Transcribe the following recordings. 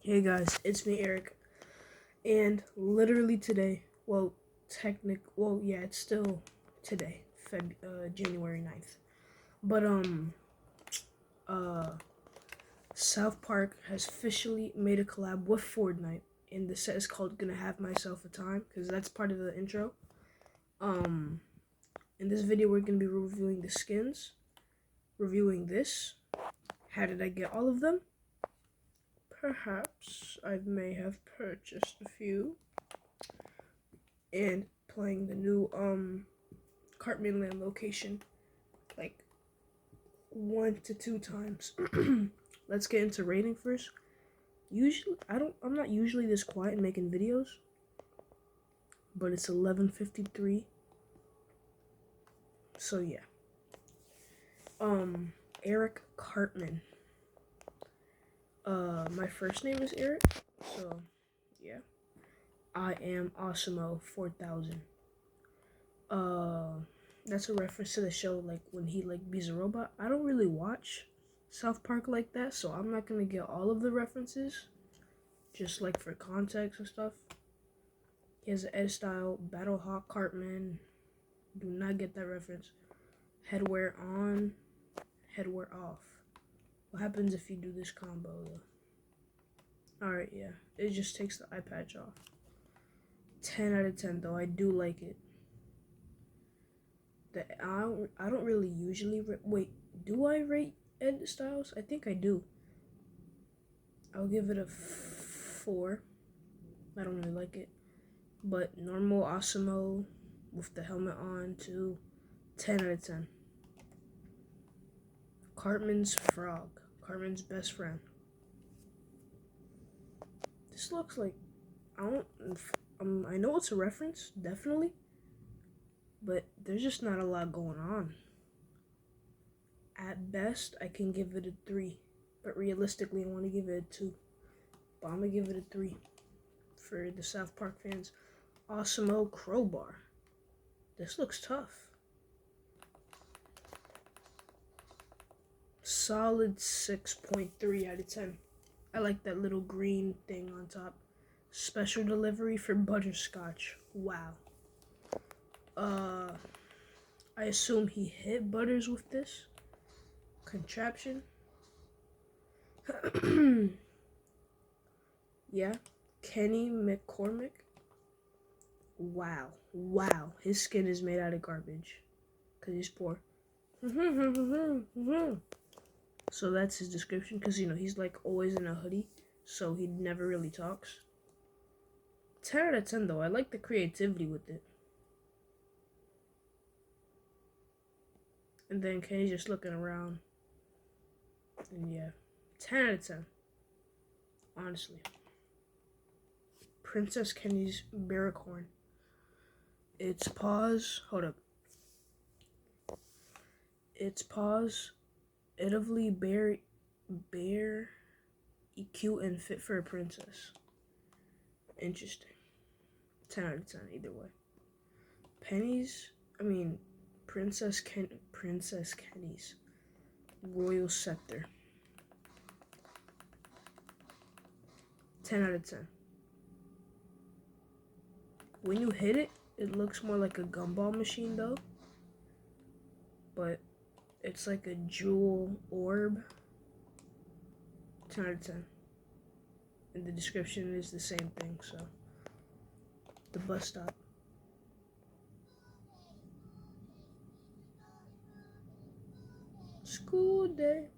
Hey guys, it's me Eric, and literally today, it's still today, January 9th. But uh, South Park has officially made a collab with Fortnite, and the set is called "Gonna Have Myself a Time" because that's part of the intro. Um, in this video, we're gonna be reviewing the skins, reviewing this. How did I get all of them? Perhaps I may have purchased a few. And playing the new Cartman Land location like 1 to 2 times. Let's get into rating first. I'm not usually this quiet making videos, but it's 11:53. So yeah. Eric Cartman. My first name is Eric, so yeah. I am Osimo 4000. That's a reference to the show, like when he be's a robot. I don't really watch South Park like that, so I'm not gonna get all of the references, just like for context and stuff. He has an Ed style, Battlehawk Cartman. Do not get that reference. Headwear on, headwear off. What happens if you do this combo though? Alright, yeah. It just takes the eye patch off. 10 out of 10 though. I do like it. I don't really usually wait. Do I rate Ed Styles? I think I do. I'll give it a 4. I don't really like it, but normal Osimo with the helmet on too. 10 out of 10. Cartman's frog. Cartman's best friend. This looks like I know it's a reference, definitely, but there's just not a lot going on. At best, I can give it a 3, but realistically, I want to give it a 2. But I'm gonna give it a 3 for the South Park fans. Osimo Crowbar. This looks tough. Solid 6.3 out of 10. I like that little green thing on top. Special delivery for butterscotch. Wow. I assume he hit Butters with this contraption. Yeah. Kenny McCormick. Wow. His skin is made out of garbage because he's poor. So that's his description, because he's like always in a hoodie, so he never really talks. 10 out of 10 though. I like the creativity with it. And then Kenny's just looking around. And yeah. 10 out of 10. Honestly. Princess Kenny's Barracorn. Its paws. Hold up. Its paws. Edively bare, cute and fit for a princess. Interesting. 10 out of 10 either way. Princess Kenny's Royal Scepter. 10 out of 10. When you hit it, it looks more like a gumball machine though. But it's like a jewel orb. 10 out of 10. And the description is the same thing, so. The bus stop. School day.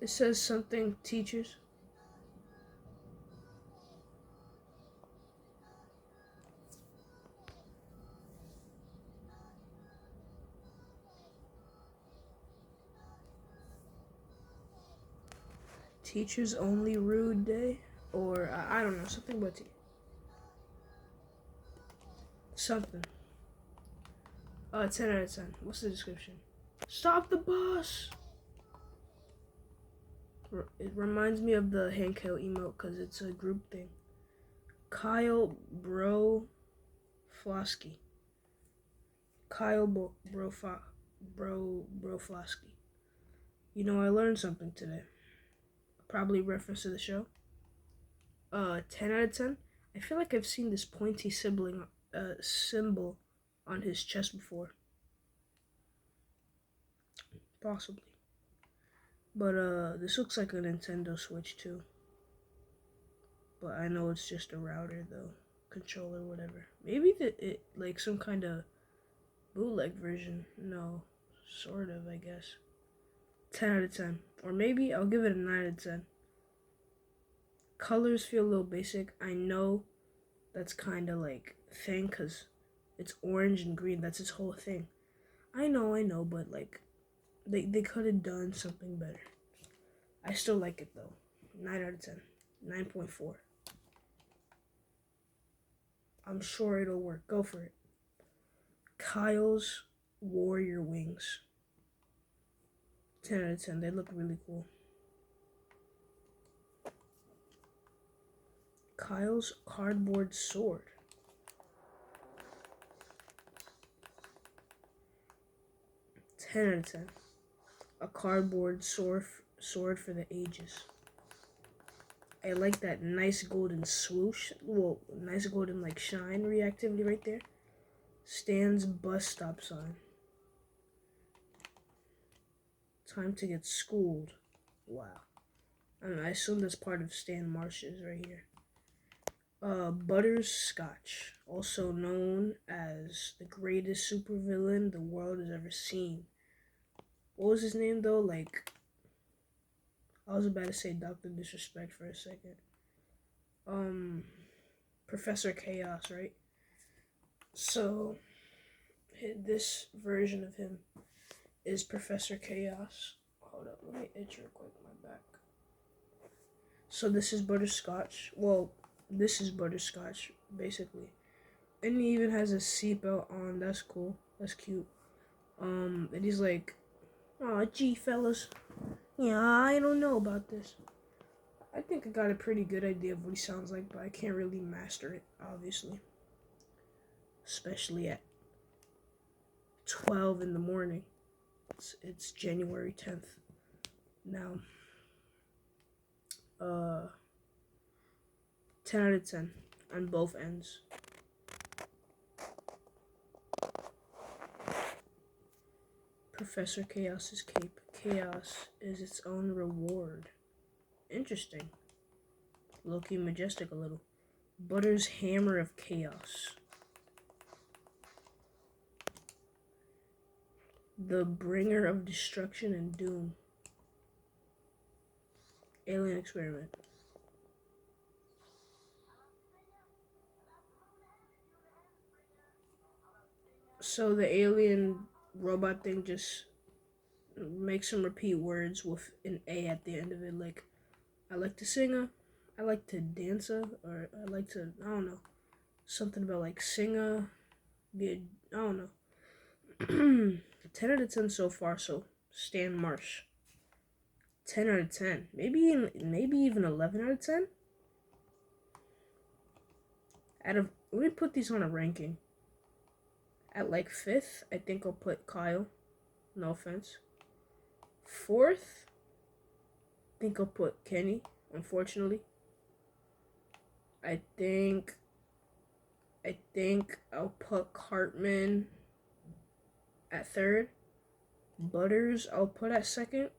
It says something, teachers. Teachers only rude day, or I don't know, something about something. 10 out of 10. What's the description? Stop the bus. It reminds me of the Hankel emote because it's a group thing. Kyle Broflosky. Kyle Broflosky. I learned something today. probably reference to the show. 10 out of 10. I feel like I've seen this pointy symbol on his chest before. Possibly. But this looks like a Nintendo Switch too. But I know it's just a router though. Controller, whatever. Maybe it like some kind of bootleg version. No. Sort of, I guess. 10 out of 10. Or maybe I'll give it a 9 out of 10. Colors feel a little basic. I know that's kind of like thing because it's orange and green. That's his whole thing. I know, but like they could have done something better. I still like it though. 9 out of 10. 9.4. I'm sure it'll work. Go for it. Kyle's Warrior Wings. 10 out of 10. They look really cool. Kyle's Cardboard Sword. 10 out of 10. A cardboard sword for the ages. I like that nice golden swoosh. Well, nice golden like shine reactivity right there. Stan's bus stop sign. Time to get schooled. Wow. I assume that's part of Stan Marsh's right here. Butterscotch, also known as the greatest supervillain the world has ever seen. What was his name though? Like, I was about to say Dr. Disrespect for a second. Professor Chaos, right? So, this version of him is Professor Chaos. Hold up, let me itch real quick my back. So this is Butterscotch. Well, this is Butterscotch, basically. And he even has a seatbelt on. That's cool. That's cute. And he's like, "Aw, gee, fellas. Yeah, I don't know about this." I think I got a pretty good idea of what he sounds like, but I can't really master it, obviously. Especially at 12 in the morning. It's January 10th. Now, 10 out of 10 on both ends. Professor Chaos's cape. Chaos is its own reward. Interesting. Low-key majestic a little. Butter's Hammer of Chaos. The bringer of destruction and doom. Alien experiment. So the alien robot thing just makes him repeat words with an A at the end of it. Like, I like to sing I like to dance or I like to, I don't know. Something about like sing I don't know. 10 out of 10 so far, so Stan Marsh. 10 out of 10. Maybe even 11 out of 10? Let me put these on a ranking. At like 5th, I think I'll put Kyle. No offense. 4th, I think I'll put Kenny, unfortunately. I think I'll put Cartman at 3rd. Butters I'll put at 2nd.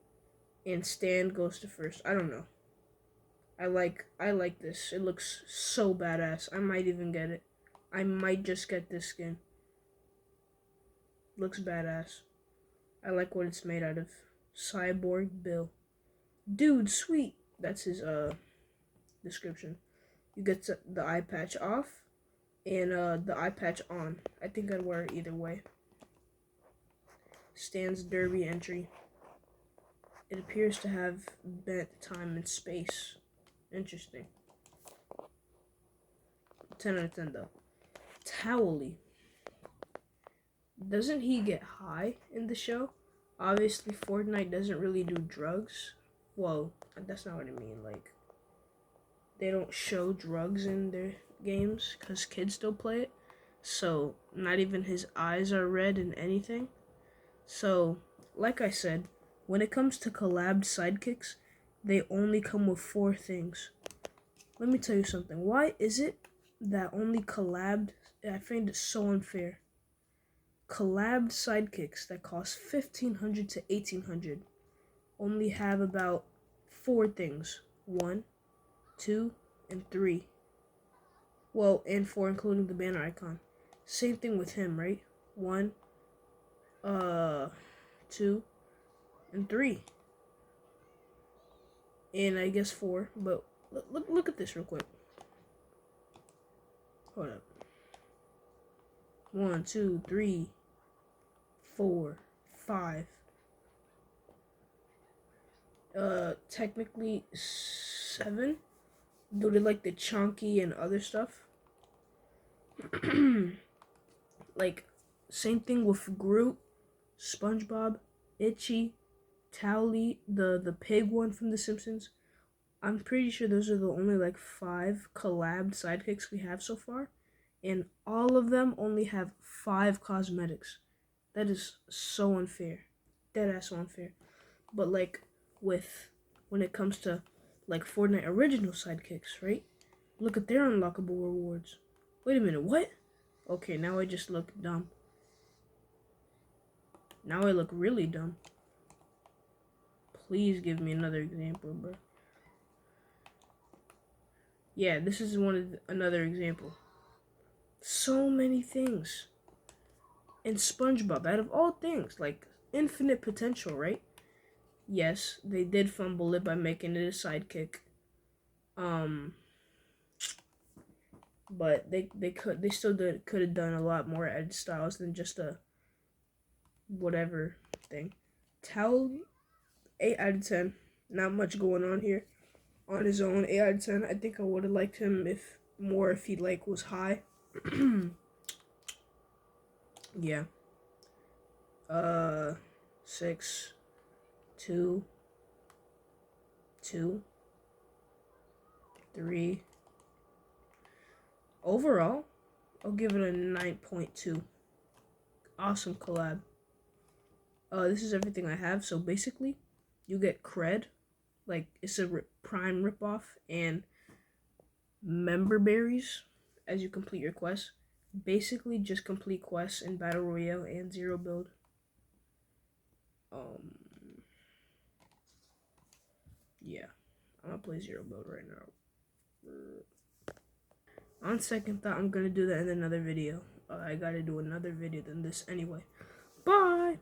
And Stan goes to 1st. I don't know. I like this. It looks so badass. I might even get it. I might just get this skin. Looks badass. I like what it's made out of. Cyborg Bill. Dude, sweet. That's his description. You get the eye patch off and the eye patch on. I think I'd wear it either way. Stan's derby entry. It appears to have bent time and space. Interesting. 10 out of 10 though. Towley. Doesn't he get high in the show? Obviously, Fortnite doesn't really do drugs. Well, that's not what I mean. Like, they don't show drugs in their games because kids still play it. So, not even his eyes are red in anything. So, like I said, when it comes to collabed sidekicks, they only come with 4 things. Let me tell you something. Why is it that only collabed? I find it so unfair. Collabed sidekicks that cost 1,500 to 1,800 only have about 4 things. 1, 2, and 3. Well, and 4 including the banner icon. Same thing with him, right? 1, 2, and 3. And I guess 4, but look at this real quick. Hold up. 1, 2, 3, 4, 5. Technically 7 due to like the chunky and other stuff. Like, same thing with Groot, SpongeBob, Itchy, Towley, the pig one from The Simpsons. I'm pretty sure those are the only like 5 collabed sidekicks we have so far, and all of them only have 5 cosmetics. That is so unfair. Deadass so unfair. But like when it comes to like Fortnite original sidekicks, right? Look at their unlockable rewards. Wait a minute, what? Okay, now I just look dumb. Now I look really dumb. Please give me another example, bro. Yeah, this is another example. So many things. And SpongeBob, out of all things, like infinite potential, right? Yes, they did fumble it by making it a sidekick. But they still could have done a lot more edge styles than just a whatever thing. Towel, 8 out of 10. Not much going on here. On his own, 8 out of 10. I think I would have liked him if he like was high. Yeah. 6, 2, 2, 3. Overall, I'll give it a 9.2. Awesome collab. This is everything I have. So basically, you get cred, like it's a prime ripoff, and member berries as you complete your quests. Basically, just complete quests in Battle Royale and Zero Build. Yeah, I'm gonna play Zero Build right now. On second thought, I'm gonna do that in another video. I gotta do another video than this anyway. Bye!